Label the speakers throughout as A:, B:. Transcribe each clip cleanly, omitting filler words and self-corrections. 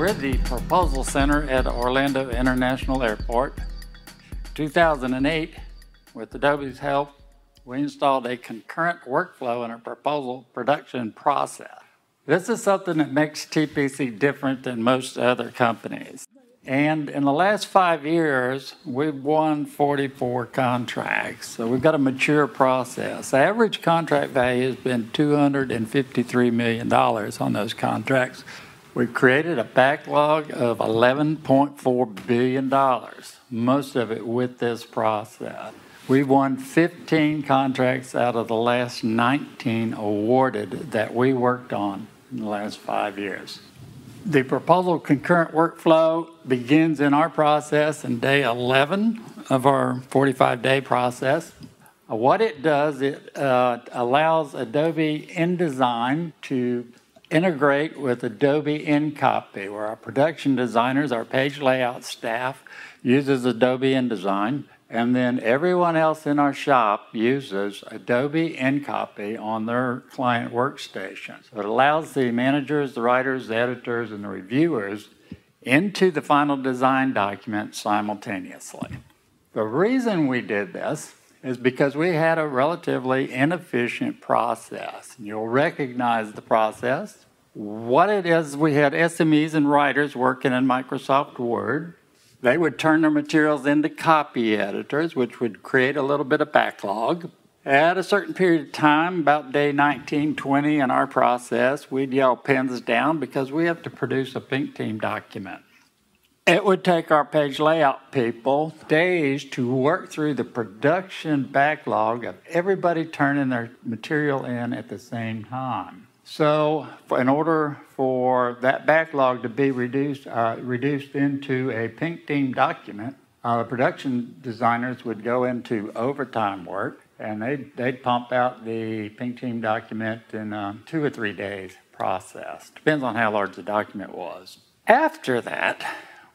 A: We're at the Proposal Center at Orlando International Airport. 2008, with Adobe's help, we installed a concurrent workflow in our proposal production process. This is something that makes TPC different than most other companies. And in the last 5 years, we've won 44 contracts. So we've got a mature process. The average contract value has been $253 million on those contracts. We've created a backlog of $11.4 billion, most of it with this process. We've won 15 contracts out of the last 19 awarded that we worked on in the last 5 years. The proposal concurrent workflow begins in our process in day 11 of our 45-day process. What it does, it allows Adobe InDesign to integrate with Adobe InCopy, where our production designers, our page layout staff, uses Adobe InDesign, and then everyone else in our shop uses Adobe InCopy on their client workstation. So it allows the managers, the writers, the editors, and the reviewers into the final design document simultaneously. The reason we did this is because we had a relatively inefficient process. You'll recognize the process. What it is, we had SMEs and writers working in Microsoft Word. They would turn their materials into copy editors, which would create a little bit of backlog. At a certain period of time, about day 19, 20 in our process, we'd yell pens down because we have to produce a pink team document. It would take our page layout people days to work through the production backlog of everybody turning their material in at the same time. So in order for that backlog to be reduced into a pink team document, production designers would go into overtime work, and they'd pump out the pink team document in 2 or 3 days process. Depends on how large the document was. After that,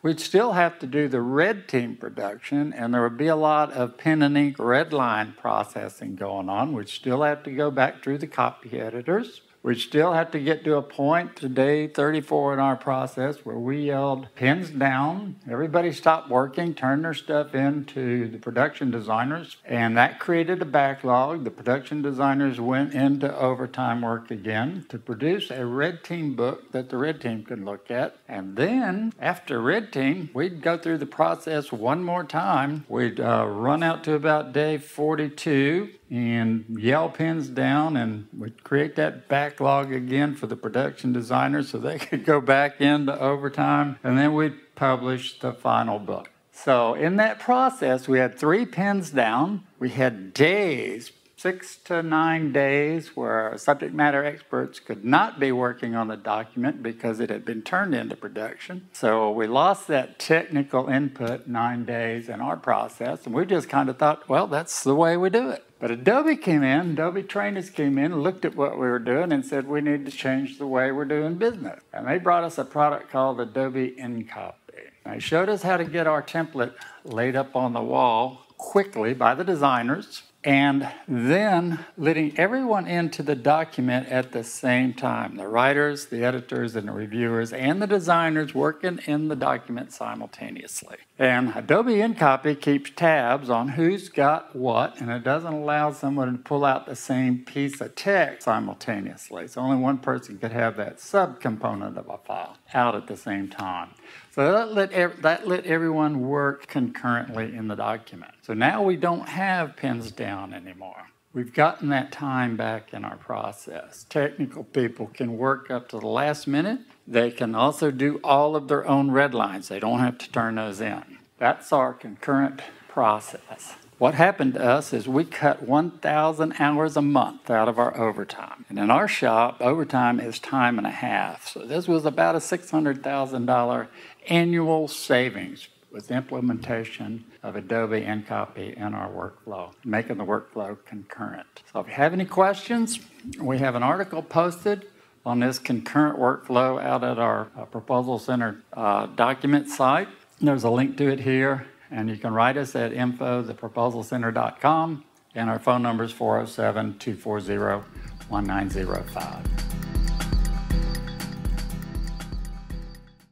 A: we'd still have to do the red team production, and there would be a lot of pen and ink red line processing going on. We'd still have to go back through the copy editors. We'd still have to get to a point to day 34 in our process where we yelled pens down, everybody stopped working, turned their stuff into the production designers, and that created a backlog. The production designers went into overtime work again to produce a red team book that the red team could look at. And then after red team, we'd go through the process one more time. We'd run out to about day 42 and yell pens down, and we'd create that backlog again for the production designers so they could go back into overtime, and then we'd publish the final book. So in that process, we had 3 pens down. We had days, 6 to 9 days, where subject matter experts could not be working on the document because it had been turned into production. So we lost that technical input 9 days in our process, and we just kind of thought, well, that's the way we do it. But Adobe came in, Adobe trainers came in, looked at what we were doing and said we need to change the way we're doing business. And they brought us a product called Adobe InCopy. They showed us how to get our template laid up on the wall quickly by the designers, and then letting everyone into the document at the same time. The writers, the editors, and the reviewers, and the designers working in the document simultaneously. And Adobe InCopy keeps tabs on who's got what, and it doesn't allow someone to pull out the same piece of text simultaneously. So only one person could have that subcomponent of a file out at the same time. So that let everyone work concurrently in the document. So now we don't have pens down anymore. We've gotten that time back in our process. Technical people can work up to the last minute. They can also do all of their own red lines. They don't have to turn those in. That's our concurrent process. What happened to us is we cut 1,000 hours a month out of our overtime. And in our shop, overtime is time and a half. So this was about a $600,000 annual savings with implementation of Adobe InCopy in our workflow, making the workflow concurrent. So if you have any questions, we have an article posted on this concurrent workflow out at our Proposal Center document site. There's a link to it here. And you can write us at info@theproposalcenter.com, and our phone number is 407-240-1905.